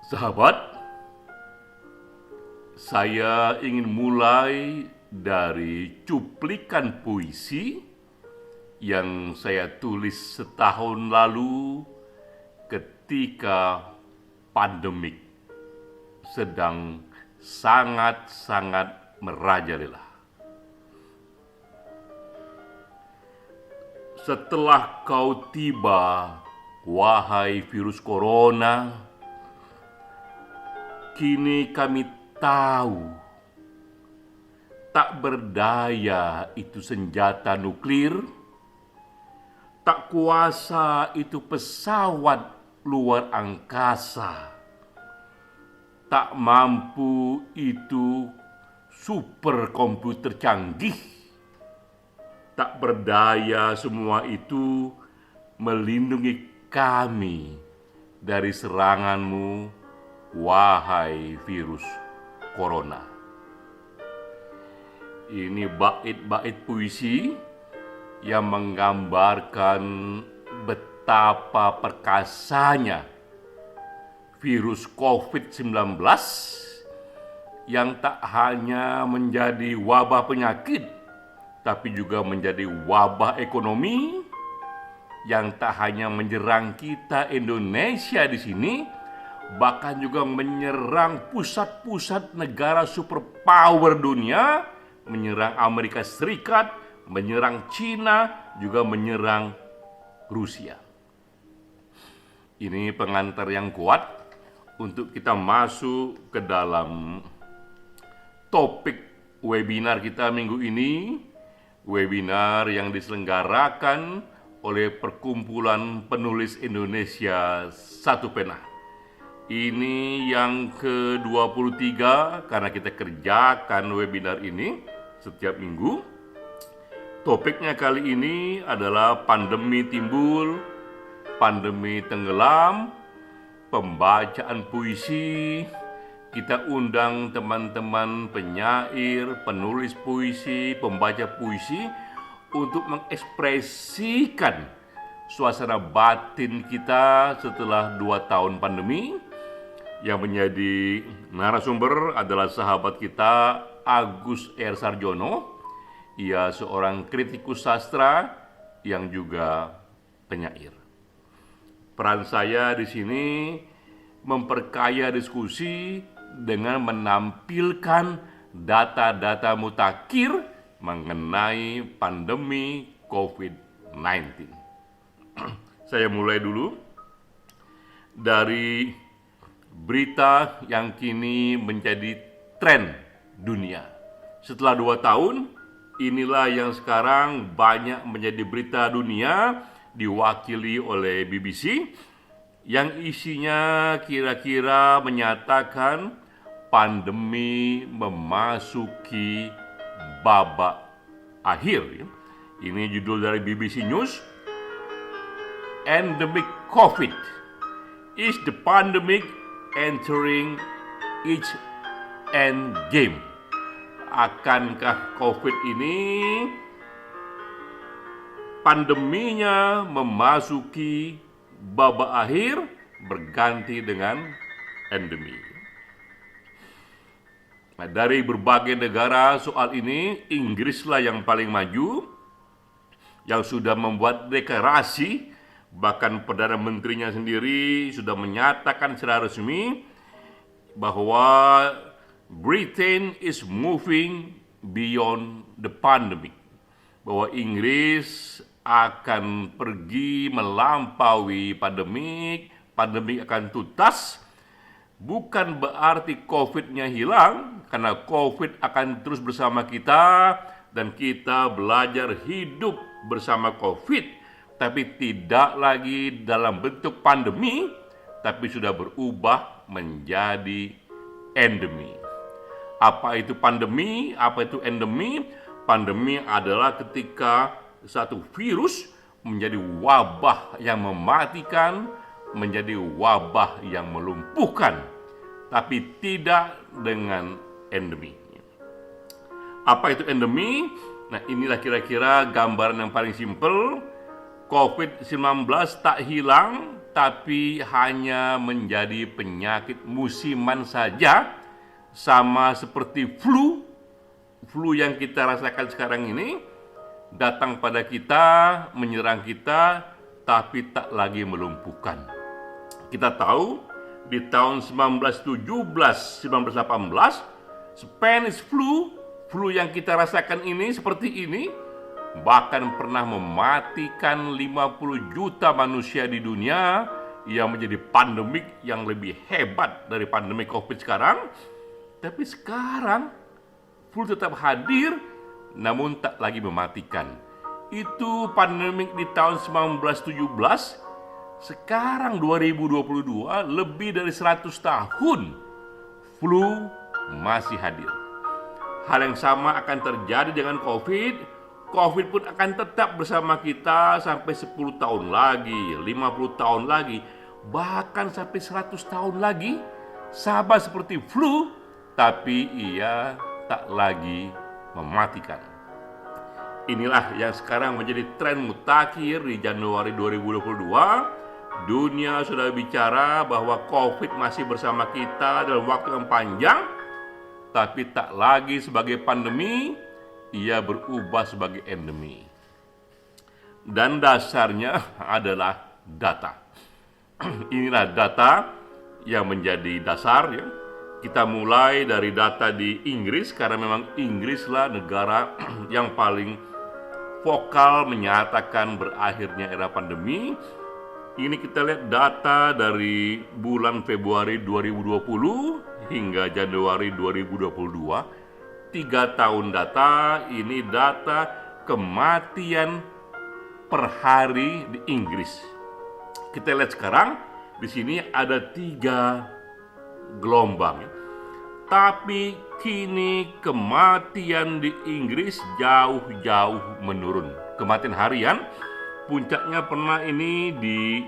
Sahabat, saya ingin mulai dari cuplikan puisi yang saya tulis setahun lalu ketika pandemik sedang sangat-sangat merajalela. Setelah kau tiba, wahai virus corona, kini kami tahu tak berdaya itu senjata nuklir, tak kuasa itu pesawat luar angkasa, tak mampu itu superkomputer canggih, tak berdaya semua itu melindungi kami dari seranganmu, wahai virus corona. Ini bait-bait puisi yang menggambarkan betapa perkasanya virus COVID-19 yang tak hanya menjadi wabah penyakit, tapi juga menjadi wabah ekonomi yang tak hanya menyerang kita Indonesia di sini, bahkan juga menyerang pusat-pusat negara superpower dunia, menyerang Amerika Serikat, menyerang Cina, juga menyerang Rusia. Ini pengantar yang kuat untuk kita masuk ke dalam topik webinar kita minggu ini, webinar yang diselenggarakan oleh Perkumpulan Penulis Indonesia Satu Pena. Ini yang ke-23 karena kita kerjakan webinar ini setiap minggu. Topiknya kali ini adalah pandemi timbul, pandemi tenggelam, pembacaan puisi. Kita undang teman-teman penyair, penulis puisi, pembaca puisi untuk mengekspresikan suasana batin kita setelah 2 tahun pandemi. Yang menjadi narasumber adalah sahabat kita Agus R. Sarjono. Ia seorang kritikus sastra yang juga penyair. Peran saya di sini memperkaya diskusi dengan menampilkan data-data mutakhir mengenai pandemi COVID-19. Saya mulai dulu dari berita yang kini menjadi tren dunia. Setelah 2 tahun, inilah yang sekarang banyak menjadi berita dunia, diwakili oleh BBC, yang isinya kira-kira menyatakan pandemi memasuki babak akhir. Ini judul dari BBC News. Endemic COVID. Is the pandemic entering its end game? Akankah COVID ini pandeminya memasuki babak akhir berganti dengan endemi? Nah, dari berbagai negara soal ini, Inggrislah yang paling maju, yang sudah membuat deklarasi. Bahkan Perdana Menterinya sendiri sudah menyatakan secara resmi bahwa Britain is moving beyond the pandemic. Bahwa Inggris akan pergi melampaui pandemik akan tuntas. Bukan berarti COVID-nya hilang, karena COVID akan terus bersama kita dan kita belajar hidup bersama COVID. Tapi tidak lagi dalam bentuk pandemi, tapi sudah berubah menjadi endemi. Apa itu pandemi? Apa itu endemi? Pandemi adalah ketika satu virus menjadi wabah yang mematikan, menjadi wabah yang melumpuhkan, tapi tidak dengan endemi. Apa itu endemi? Nah, inilah kira-kira gambaran yang paling simpel. COVID-19 tak hilang, tapi hanya menjadi penyakit musiman saja, sama seperti flu yang kita rasakan sekarang ini, datang pada kita, menyerang kita, tapi tak lagi melumpuhkan. Kita tahu di tahun 1917-1918, Spanish flu yang kita rasakan ini seperti ini, bahkan pernah mematikan 50 juta manusia di dunia, yang menjadi pandemik yang lebih hebat dari pandemi COVID sekarang. Tapi sekarang flu tetap hadir, namun tak lagi mematikan. Itu pandemik di tahun 1917, sekarang 2022, lebih dari 100 tahun flu masih hadir. Hal yang sama akan terjadi dengan COVID. COVID pun akan tetap bersama kita sampai 10 tahun lagi, 50 tahun lagi, bahkan sampai 100 tahun lagi. Sama seperti flu, tapi ia tak lagi mematikan. Inilah yang sekarang menjadi tren mutakhir di Januari 2022. Dunia sudah bicara bahwa COVID masih bersama kita dalam waktu yang panjang, tapi tak lagi sebagai pandemi, ia berubah sebagai endemi. Dan dasarnya adalah data. Inilah data yang menjadi dasar, ya. Kita mulai dari data di Inggris, karena memang Inggrislah negara yang paling vokal menyatakan berakhirnya era pandemi. Ini kita lihat data dari bulan Februari 2020 hingga Januari 2022. 3 tahun data, ini data kematian per hari di Inggris. Kita lihat sekarang, di sini ada 3 gelombang. Tapi kini kematian di Inggris jauh-jauh menurun. Kematian harian, puncaknya pernah ini di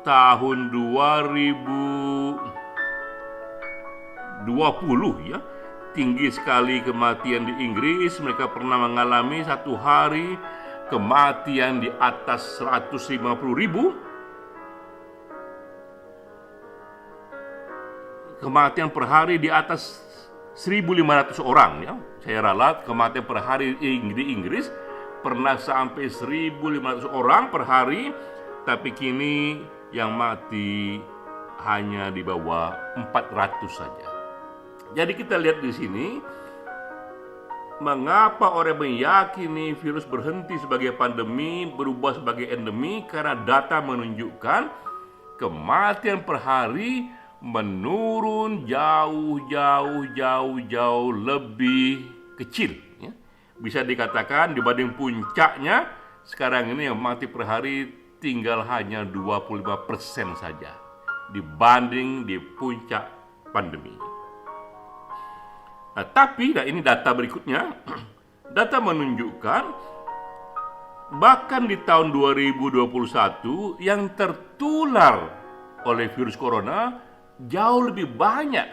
tahun 2020, ya. Tinggi sekali kematian di Inggris. Mereka pernah mengalami satu hari kematian di atas 150.000. Kematian per hari di atas 1.500 orang, ya. Saya ralat kematian per hari di Inggris pernah sampai 1.500 orang per hari, tapi kini yang mati hanya di bawah 400 saja. Jadi kita lihat di sini, mengapa orang meyakini virus berhenti sebagai pandemi, berubah sebagai endemi, karena data menunjukkan kematian per hari menurun jauh lebih kecil, ya. Bisa dikatakan dibanding puncaknya, sekarang ini yang mati per hari tinggal hanya 25% saja dibanding di puncak pandemi. Nah, tapi ini data berikutnya. Data menunjukkan bahkan di tahun 2021 yang tertular oleh virus corona jauh lebih banyak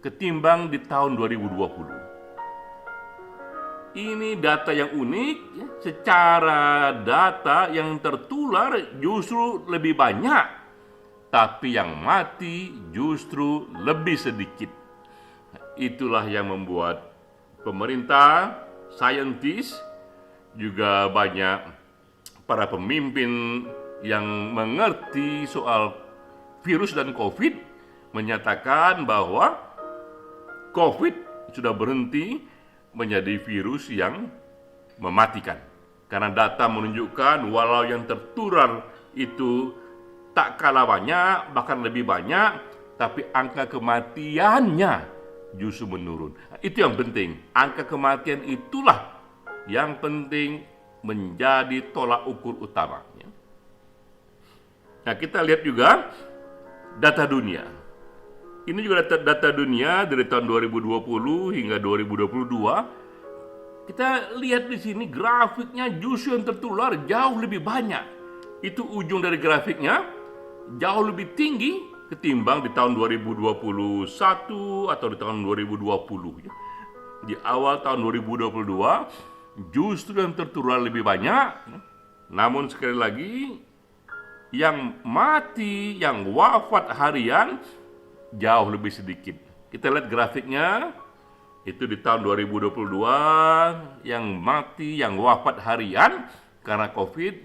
ketimbang di tahun 2020. Ini data yang unik, ya. Secara data yang tertular justru lebih banyak, tapi yang mati justru lebih sedikit. Itulah yang membuat pemerintah, saintis, juga banyak para pemimpin yang mengerti soal virus dan COVID menyatakan bahwa COVID sudah berhenti menjadi virus yang mematikan. Karena data menunjukkan walau yang tertular itu tak kalah banyak, bahkan lebih banyak, tapi angka kematiannya justru menurun. Itu yang penting. Angka kematian itulah yang penting menjadi tolak ukur utama. Nah, kita lihat juga data dunia. Ini juga data dunia dari tahun 2020 hingga 2022. Kita lihat di sini grafiknya justru yang tertular jauh lebih banyak. Itu ujung dari grafiknya jauh lebih tinggi ketimbang di tahun 2021 atau di tahun 2020. Di awal tahun 2022 justru yang tertular lebih banyak. Namun sekali lagi yang mati, yang wafat harian jauh lebih sedikit. Kita lihat grafiknya, itu di tahun 2022 yang mati, yang wafat harian karena COVID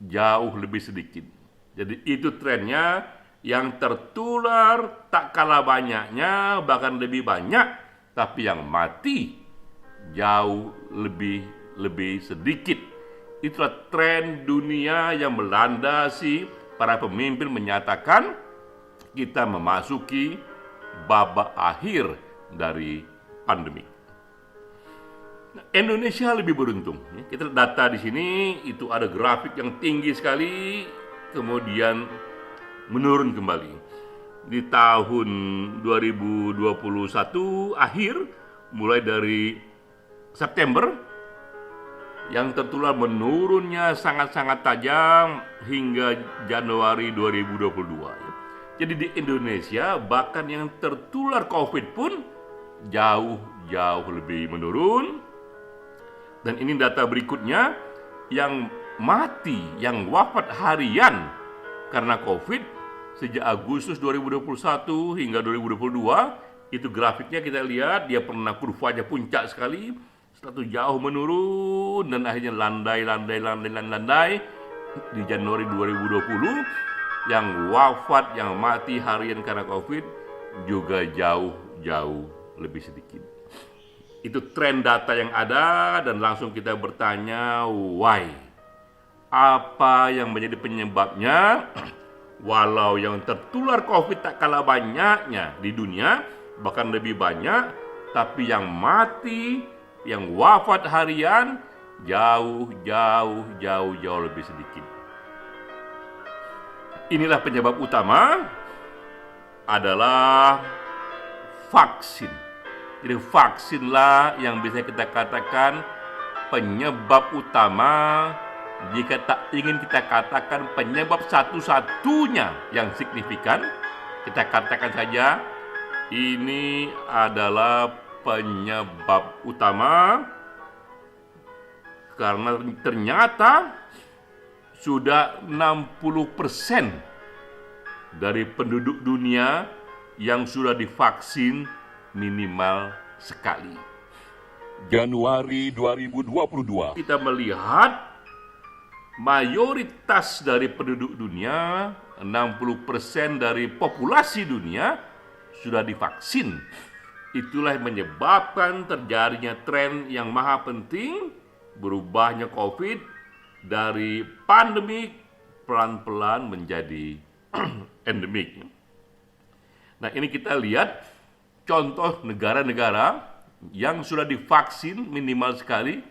jauh lebih sedikit. Jadi itu trennya, yang tertular tak kalah banyaknya, bahkan lebih banyak, tapi yang mati jauh lebih sedikit. Itulah tren dunia yang melandasi para pemimpin menyatakan kita memasuki babak akhir dari pandemi. Nah, Indonesia lebih beruntung. Kita lihat data di sini, itu ada grafik yang tinggi sekali, kemudian menurun kembali. Di tahun 2021 akhir, mulai dari September, yang tertular menurunnya sangat-sangat tajam hingga Januari 2022. Jadi di Indonesia bahkan yang tertular COVID pun jauh lebih menurun. Dan ini data berikutnya, yang mati, yang wafat harian karena COVID sejak Agustus 2021 hingga 2022, itu grafiknya kita lihat, dia pernah kurvanya puncak sekali, setelah itu jauh menurun dan akhirnya landai di Januari 2020, yang wafat, yang mati harian karena COVID juga jauh lebih sedikit. Itu tren data yang ada, dan langsung kita bertanya, why? Apa yang menjadi penyebabnya? Walau yang tertular COVID tak kalah banyaknya di dunia, bahkan lebih banyak, tapi yang mati, yang wafat harian jauh lebih sedikit. Inilah penyebab utama adalah vaksin. Jadi vaksinlah yang bisa kita katakan penyebab utama, jika tak ingin kita katakan penyebab satu-satunya yang signifikan, kita katakan saja ini adalah penyebab utama, karena ternyata sudah 60% dari penduduk dunia yang sudah divaksin minimal sekali. Januari 2022. Kita melihat mayoritas dari penduduk dunia, 60% dari populasi dunia sudah divaksin. Itulah yang menyebabkan terjadinya tren yang maha penting, berubahnya COVID dari pandemik pelan-pelan menjadi endemik. Nah, ini kita lihat contoh negara-negara yang sudah divaksin minimal sekali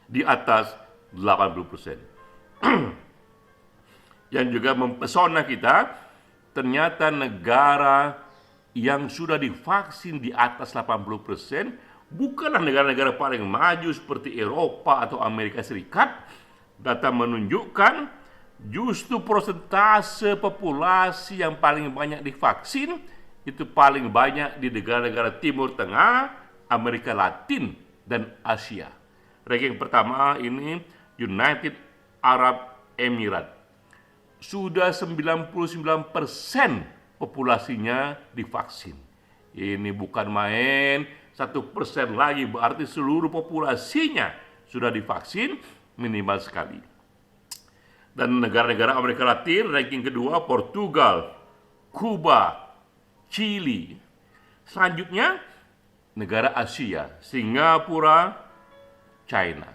di atas 80%. Yang juga mempesona kita, ternyata negara yang sudah divaksin di atas 80% bukanlah negara-negara paling maju seperti Eropa atau Amerika Serikat. Data menunjukkan justru persentase populasi yang paling banyak divaksin itu paling banyak di negara-negara Timur Tengah, Amerika Latin, dan Asia. Ranking pertama ini United Arab Emirates. Sudah 99% populasinya divaksin. Ini bukan main, 1% lagi berarti seluruh populasinya sudah divaksin minimal sekali. Dan negara-negara Amerika Latin, ranking kedua Portugal, Kuba, Chili. Selanjutnya negara Asia, Singapura, China.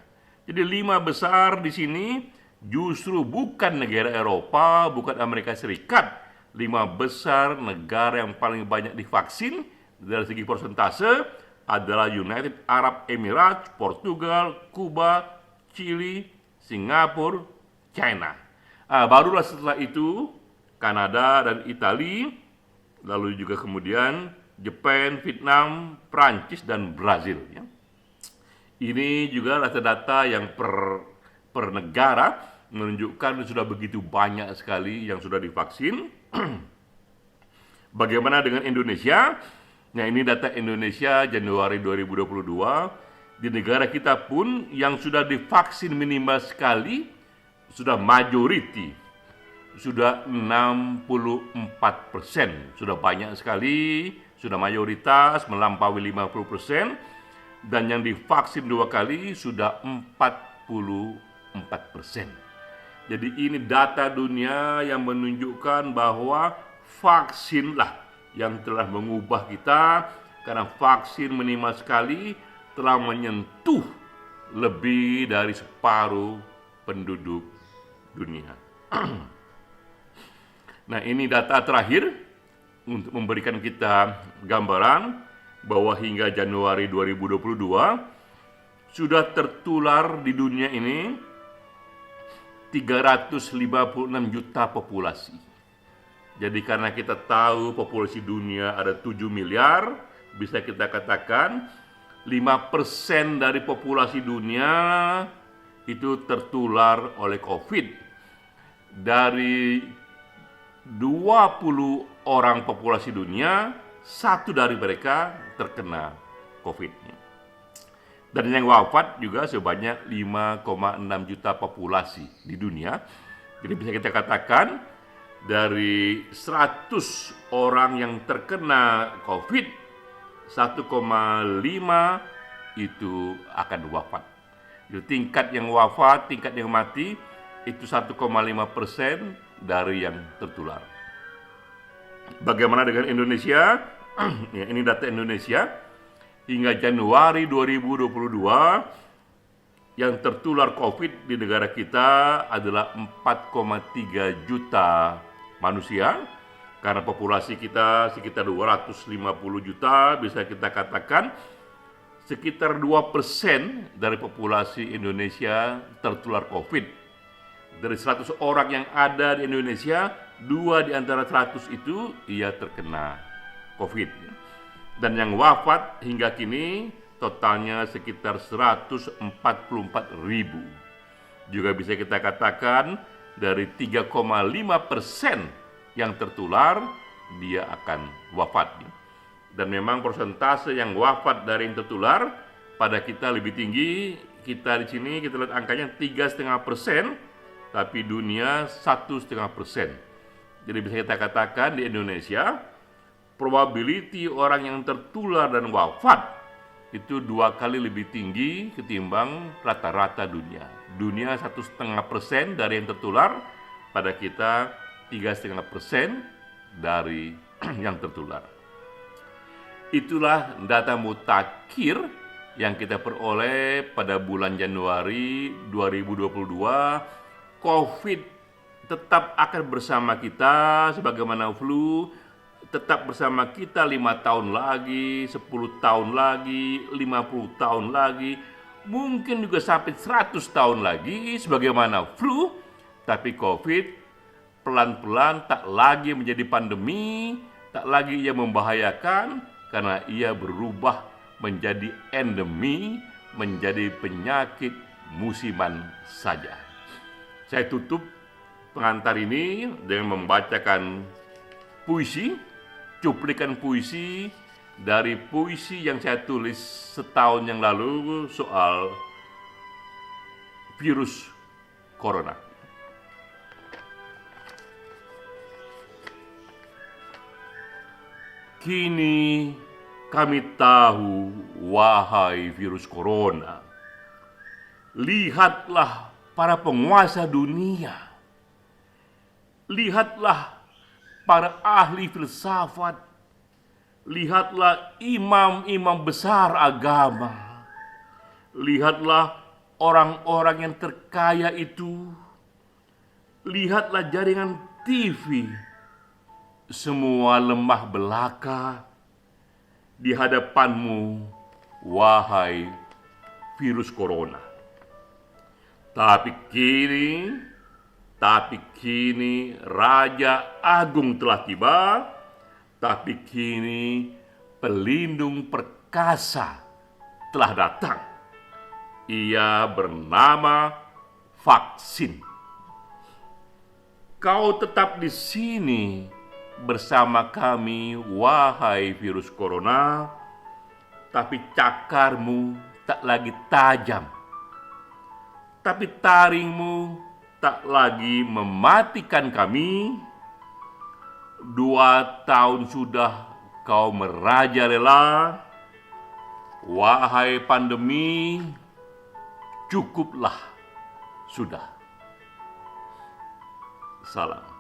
Jadi 5 besar di sini justru bukan negara Eropa, bukan Amerika Serikat. 5 besar negara yang paling banyak divaksin dari segi persentase adalah United Arab Emirates, Portugal, Kuba, Chili, Singapura, China. Barulah setelah itu Kanada dan Italia, lalu juga kemudian Jepang, Vietnam, Prancis, dan Brazil. Ya. Ini juga data-data yang per negara menunjukkan sudah begitu banyak sekali yang sudah divaksin. Bagaimana dengan Indonesia? Nah, ini data Indonesia Januari 2022. Di negara kita pun yang sudah divaksin minimal sekali sudah majority, sudah 64%, sudah banyak sekali, sudah mayoritas melampaui 50%, dan yang divaksin 2 kali sudah 44%. Jadi ini data dunia yang menunjukkan bahwa vaksinlah yang telah mengubah kita, karena vaksin minimal sekali telah menyentuh lebih dari separuh penduduk dunia. Nah, ini data terakhir untuk memberikan kita gambaran bahwa hingga Januari 2022 sudah tertular di dunia ini 356 juta populasi. Jadi karena kita tahu populasi dunia ada 7 miliar, bisa kita katakan 5% dari populasi dunia itu tertular oleh COVID. Dari 20 orang populasi dunia, 1 dari mereka terkena COVID. Dan yang wafat juga sebanyak 5,6 juta populasi di dunia. Jadi bisa kita katakan dari 100 orang yang terkena COVID, 1,5 itu akan wafat. Jadi tingkat yang wafat, tingkat yang mati itu 1,5% dari yang tertular. Bagaimana dengan Indonesia? Ya, ini data Indonesia. Hingga Januari 2022 yang tertular COVID di negara kita adalah 4,3 juta manusia. Karena populasi kita sekitar 250 juta, bisa kita katakan sekitar 2% dari populasi Indonesia tertular COVID. Dari 100 orang yang ada di Indonesia, 2 di antara 100 itu ia terkena COVID. Dan yang wafat hingga kini totalnya sekitar 144.000. Juga bisa kita katakan dari 3,5% yang tertular, dia akan wafat. Dan memang persentase yang wafat dari yang tertular pada kita lebih tinggi. Kita di sini kita lihat angkanya 3,5%, tapi dunia 1,5%. Jadi bisa kita katakan di Indonesia, probability orang yang tertular dan wafat itu 2 kali lebih tinggi ketimbang rata-rata dunia. Dunia 1,5% dari yang tertular, pada kita 3,5% dari yang tertular. Itulah data mutakhir yang kita peroleh pada bulan Januari 2022. COVID tetap akan bersama kita sebagaimana flu, tetap bersama kita 5 tahun lagi, 10 tahun lagi, 50 tahun lagi, mungkin juga sampai 100 tahun lagi sebagaimana flu, tapi COVID pelan-pelan tak lagi menjadi pandemi, tak lagi ia membahayakan karena ia berubah menjadi endemi, menjadi penyakit musiman saja. Saya tutup pengantar ini dengan membacakan puisi, cuplikan puisi dari puisi yang saya tulis setahun yang lalu soal virus corona. Kini kami tahu, wahai virus corona, lihatlah para penguasa dunia, lihatlah para ahli filsafat, lihatlah imam-imam besar agama, lihatlah orang-orang yang terkaya itu, lihatlah jaringan TV, semua lemah belaka di hadapanmu, wahai virus corona. Tapi kini Raja Agung telah tiba, tapi kini pelindung perkasa telah datang. Ia bernama vaksin. Kau tetap di sini bersama kami, wahai virus corona, tapi cakarmu tak lagi tajam, tapi taringmu tak lagi mematikan kami. 2 tahun sudah kau merajalela. Wahai pandemi, cukuplah sudah. Salam.